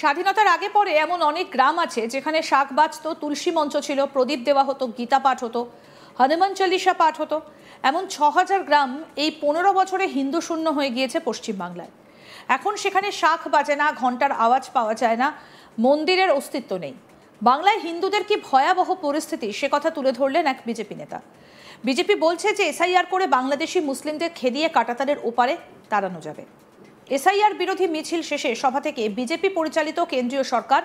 স্বাধীনতার আগে পরে এমন অনেক গ্রাম আছে যেখানে শাক বাজতো, তুলসী মঞ্চ ছিল, প্রদীপ দেওয়া হতো, গীতা পাঠ হতো, হনুমান চল্লিশা পাঠ হতো। এমন ৬,০০০ গ্রাম এই ১৫ বছরে হিন্দু শূন্য হয়ে গিয়েছে পশ্চিমবাংলায়। এখন সেখানে শাক বাজে না, ঘন্টার আওয়াজ পাওয়া যায় না, মন্দিরের অস্তিত্ব নেই। বাংলায় হিন্দুদের কি ভয়াবহ পরিস্থিতি সে কথা তুলে ধরলেন এক বিজেপি নেতা। বিজেপি বলছে যে এসআইআর করে বাংলাদেশি মুসলিমদের খেদিয়ে কাঁটাতারের ওপারে তাড়ানো যাবে। এসআইআর বিরোধী মিছিল শেষে সভা থেকে বিজেপি পরিচালিত কেন্দ্রীয় সরকার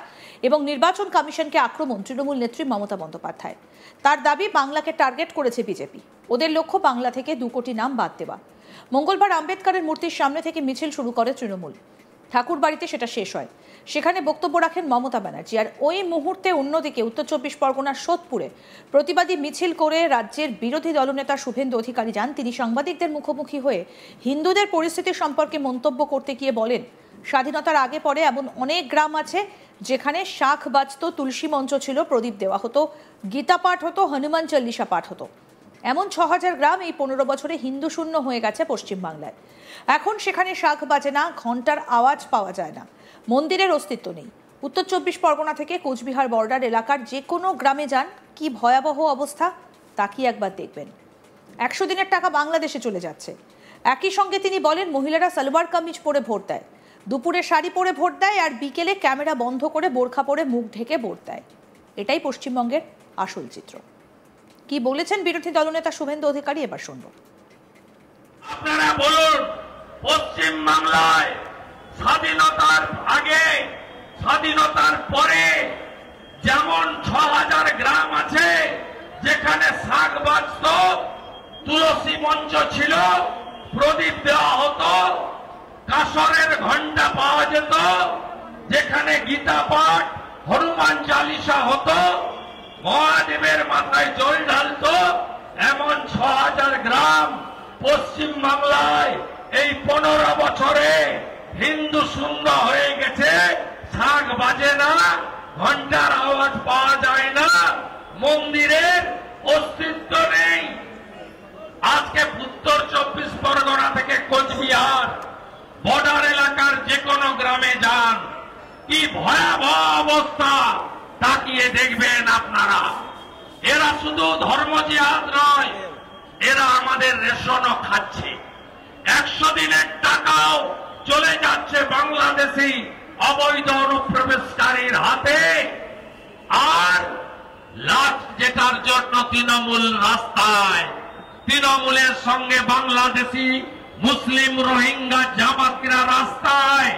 এবং নির্বাচন কমিশনকে আক্রমণ তৃণমূল নেত্রী মমতা বন্দ্যোপাধ্যায়। তার দাবি, বাংলাকে টার্গেট করেছে বিজেপি, ওদের লক্ষ্য বাংলা থেকে ২ কোটি নাম বাদ দেওয়া। মঙ্গলবার আম্বেদকরের মূর্তির সামনে থেকে মিছিল শুরু করে তৃণমূল। ঠাকুর বাড়িতে সেটা শেষ হয়। সেখানে বক্তব্য রাখেন মমতা ব্যানার্জি। আর ওই মুহূর্তে অন্যদিকে উত্তর ২৪ পরগনার সোদপুরে প্রতিবাদী মিছিল করে রাজ্যের বিরোধী দলনেতা শুভেন্দু অধিকারী যান। তিনি সাংবাদিকদের মুখোমুখি হয়ে হিন্দুদের পরিস্থিতি সম্পর্কে মন্তব্য করতে গিয়ে বলেন, স্বাধীনতার আগে পরে এমন অনেক গ্রাম আছে যেখানে শাখ বাজতো, তুলসী মঞ্চ ছিল, প্রদীপ দেওয়া হতো, গীতা পাঠ হতো, হনুমান চল্লিশা পাঠ হতো। এমন ৬,০০০ গ্রাম এই ১৫ বছরে হিন্দু শূন্য হয়ে গেছে পশ্চিমবাংলায়। এখন সেখানে শাখ বাজে না, ঘন্টার আওয়াজ পাওয়া যায় না, মন্দিরের অস্তিত্ব নেই। উত্তর ২৪ পরগনা থেকে কোচবিহার বর্ডার এলাকার যে কোনো গ্রামে যান, কি ভয়াবহ অবস্থা তাকিয়ে একবার দেখবেন। ১০০ দিনের টাকা বাংলাদেশে চলে যাচ্ছে। একই সঙ্গে তিনি বলেন, মহিলারা সালোয়ার কামিজ পরে ভোট দেয়, দুপুরে শাড়ি পরে ভোট দেয়, আর বিকেলে ক্যামেরা বন্ধ করে বোরখা পরে মুখ ঢেকে ভোট দেয়। এটাই পশ্চিমবঙ্গের আসল চিত্র। কি বলেছেন বিরোধী দলনেতা শুভেন্দু অধিকারী, এবার শুনব। আপনারা বলুন, পশ্চিম বাংলায় স্বাধীনতার আগে, স্বাধীনতার পরে যেমন ৬,০০০ গ্রাম আছে যেখানে শাক বাজতো, তুলসী মঞ্চ ছিল, প্রদীপ দেওয়া হতো, কাসরের ঘন্টা পাওয়া যেত, যেখানে গীতা পাঠ, হনুমান চালিসা হতো, মহাদেবের মাথায় জল ঢালতো, এমন ৬,০০০ গ্রাম পশ্চিম বাংলায় এই ১৫ বছরে হিন্দু শূন্য হয়ে গেছে। শাক বাজে না, ঘন্টার আওয়াজ পাওয়া যায় না, মন্দিরের অস্তিত্ব নেই। আজকে উত্তর ২৪ পরগনা থেকে কোচবিহার বর্ডার এলাকার যে কোনো গ্রামে যান, কি ভয়াবহ অবস্থা তাকিয়ে দেখবেন আপনারা। এরা শুধু ধর্ম জিহাদ নয়, এরা আমাদের রেশনও খাচ্ছে। ১০০ দিনের টাকাও চলে যাচ্ছে বাংলাদেশি অবৈধ অনুপ্রবেশকারীর হাতে। আর লাশ যেটার জন্য তৃণমূল রাস্তায়, তৃণমূলের সঙ্গে বাংলাদেশি মুসলিম রোহিঙ্গা জামাতিরা রাস্তায়,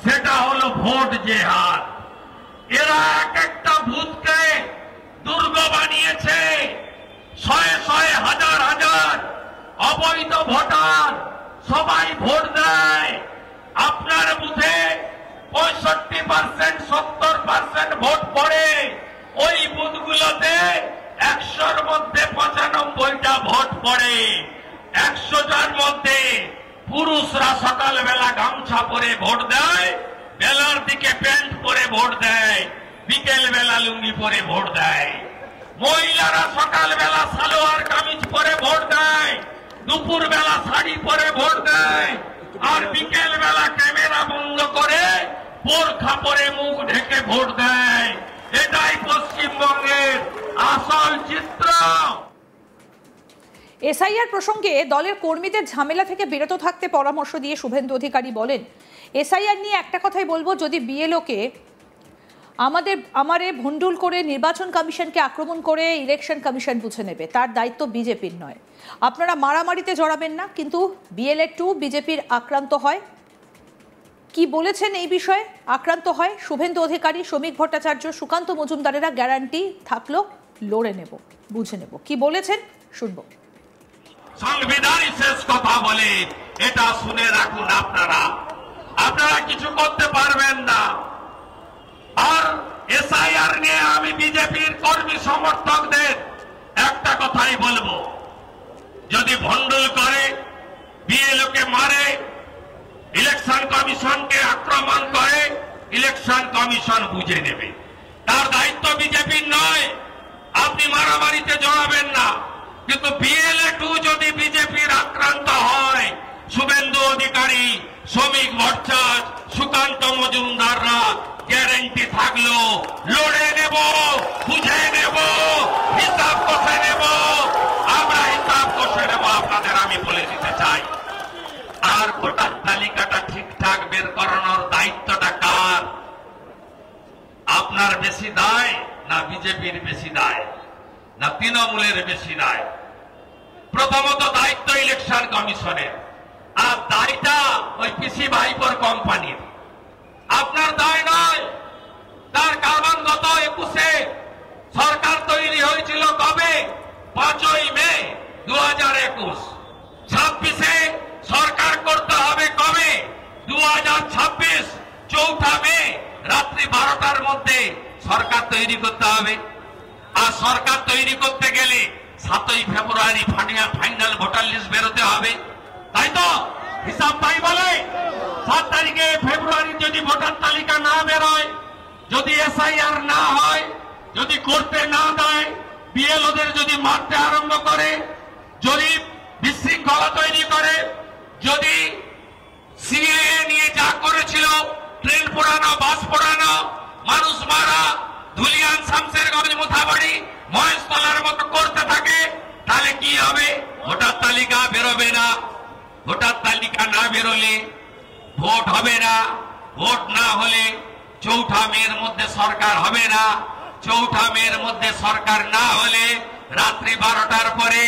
সেটা হলো ভোট জেহাদ। এরা এক একটা ভূতকে দুর্গ বানিয়েছে। শয়ে শয়ে, হাজার হাজার অবৈধ ভোটার সবাই ভোট দেয়। আপনার বুথে ৬৫%, ৭০% ভোট পড়ে। ওই বুথগুলোতে ১০০-র মধ্যে ৯৫টা ভোট পড়ে। ১০০টার মধ্যে পুরুষরা সকালবেলা গামছা পরে ভোট দেয়, বেলার দিকে প্যান্ট পরে ভোট দেয়, বিকেল বেলা লুঙ্গি পরে ভোট দেয়। মহিলারা সকালবেলা সালোয়ার কামিজ পরে ভোট দেয়, দুপুর বেলা শাড়ি পরে ভোট দেয়, আর বিকেল বেলা ক্যামেরা বন্ধ করে বোরখা পরে মুখ ঢেকে ভোট দেয়। এটাই পশ্চিমবঙ্গের আসল চিত্র। এসআইআর প্রসঙ্গে দলের কর্মীদের ঝামেলা থেকে বিরত থাকতে পরামর্শ দিয়ে শুভেন্দু অধিকারী বলেন, এসআইআর নিয়ে একটা কথাই বলবো, যদি বিএলওকে আমারে ভণ্ডুল করে নির্বাচন কমিশনকে আক্রমণ করে ইলেকশন কমিশন বুঝে নেবে, তার দায়িত্ব বিজেপির নয়। আপনারা মারামারিতে জড়াবেন না, কিন্তু বিএলএ 2 বিজেপির আক্রান্ত হয়। কি বলেছেন এই বিষয়ে? আক্রান্ত হয় শুভেন্দু অধিকারী, শ্রমিক ভট্টাচার্য, সুকান্ত মজুমদারেরা গ্যারান্টি থাকলো লড়ে নেব, বুঝে নেব। কি বলেছেন শুনবো। সংবিধানই শেষ কথা বলে, এটা শুনে রাখুন। আপনারা কিছু করতে পারবেন না। আর এসআইআর নিয়ে আমি বিজেপির কর্মী সমর্থকদের একটা কথাই বলবো, যদি ভণ্ডুল করে, বিএলওকে মারে, ইলেকশন কমিশনকে আক্রমণ করে, ইলেকশন কমিশন বুঝে নেবে। তার দায়িত্ব বিজেপির নয়। আপনি মারামারিতে জড়াবেন না। কিন্তু বিএলএ 2 যদি বিজেপির আক্রান্ত হয়, শুভেন্দু অধিকারী, শ্রমিক ভট্টাচার্য, সুকান্ত মজুমদাররা গ্যারেন্টি থাকলো লড়ে নেব, বুঝে নেব, হিসাব কষে নেব, আমরা হিসাব কষে নেব আপনাদের, আমি বলে দিতে চাই। আর ভোটার তালিকাটা ঠিকঠাক বের করানোর দায়িত্বটা কার? আপনার বেশি দায় না বিজেপির বেশি দায় না তৃণমূলের বেশি দায়? প্রথমত দায়িত্ব ইলেকশন কমিশনের, আর দায়টা ওই পিসি ভাইপোর কোম্পানির। আপনার দায় নয়। তার কারণ গত 21-এ সরকার তৈরি হয়েছিল কবে? 5ই মে 2021। 26-এ সরকার করতে হবে কবে? 2026 4 মে রাত্রি 12টার মধ্যে সরকার তৈরি করতে হবে। আর সরকার তৈরি করতে গেলে 7ই ফেব্রুয়ারি ফাইনাল ভোটার লিস্ট বেরোতে হবে, তাই তো? হিসাব তাই বলে। 7 তারিখে ফেব্রুয়ারি যদি ভোটার তালিকা না বেরোয়, যদি এসআইআর না হয়, যদি করতে না দেয়, বিএলওদের যদি মারতে আরম্ভ করে, যদি বিশৃঙ্খলা তৈরি করে, যদি সিএএ নিয়ে যা করেছিল, ট্রেন পোড়ানো, বাস পোড়ানো, মানুষ মারা, ধুলিয়ান, শামশেরগঞ্জ, মুথাবাড়ি, মহেশতলার মতো করতে থাকে, তাহলে কি হবে? ভোটার তালিকা বেরোবে না। ভোটার তালিকা না বেরোলে ভোট হবে না। ভোট না হলে 4 মের মধ্যে সরকার হবে না। 4 মের মধ্যে সরকার না হলে রাত্রি 12টার পরে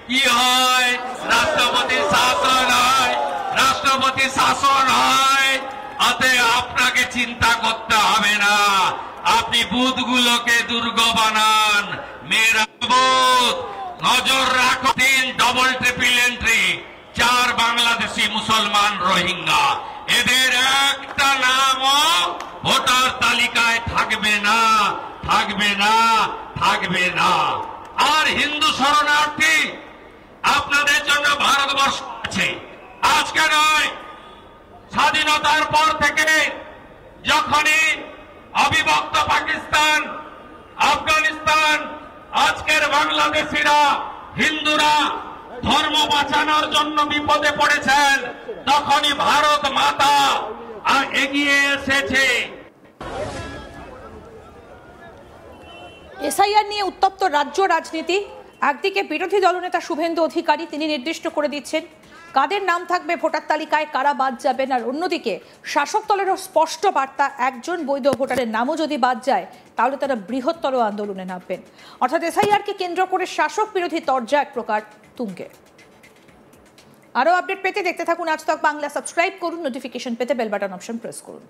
কি হয়? রাষ্ট্রপতি শাসন হয়। রাষ্ট্রপতি শাসন হয়। অতএব আপনাকে চিন্তা করতে হবে না। আপনি বুথগুলোকে দুর্গ বানান। মেয়েরা বুথ নজর রাখো। 3 ডবল ট্রিপল এন্ট্রি, 4 বাংলাদেশি, মুসলমান, রোহিঙ্গা, এদের একটা নামও ভোটার তালিকায় থাকবে না, থাকবে না, থাকবে না। আর হিন্দু শরণার্থী আপনাদের জন্য ভারতবর্ষ আছে। আজকে নয়, স্বাধীনতার পর থেকে যখনই অবিভক্ত পাকিস্তান, আফগানিস্তান, আজকের বাংলাদেশিরা, হিন্দুরা ধর্ম বাঁচানোর জন্য বিপদে পড়েছেন, তখনই ভারত মাতা এগিয়ে এসেছে। এসআইআর নিয়ে উত্তপ্ত রাজ্য রাজনীতি। একদিকে বিরোধী দলনেতা শুভেন্দু অধিকারী, তিনি নির্দিষ্ট করে দিচ্ছেন কাদের নাম থাকবে ভোটার তালিকায়, কারা বাদ যাবেন। আর অন্যদিকে শাসক দলেরও স্পষ্ট বার্তা, একজন বৈধ ভোটারের নামও যদি বাদ যায় তাহলে তারা বৃহত্তর আন্দোলনে নামবেন। অর্থাৎ এসআইআরকে কেন্দ্র করে শাসক বিরোধী তরজা এক প্রকার তুঙ্গে। আরও আপডেট পেতে দেখতে থাকুন আজ তক বাংলা। সাবস্ক্রাইব করুন, নোটিফিকেশন পেতে বেল বাটন অপশন প্রেস করুন।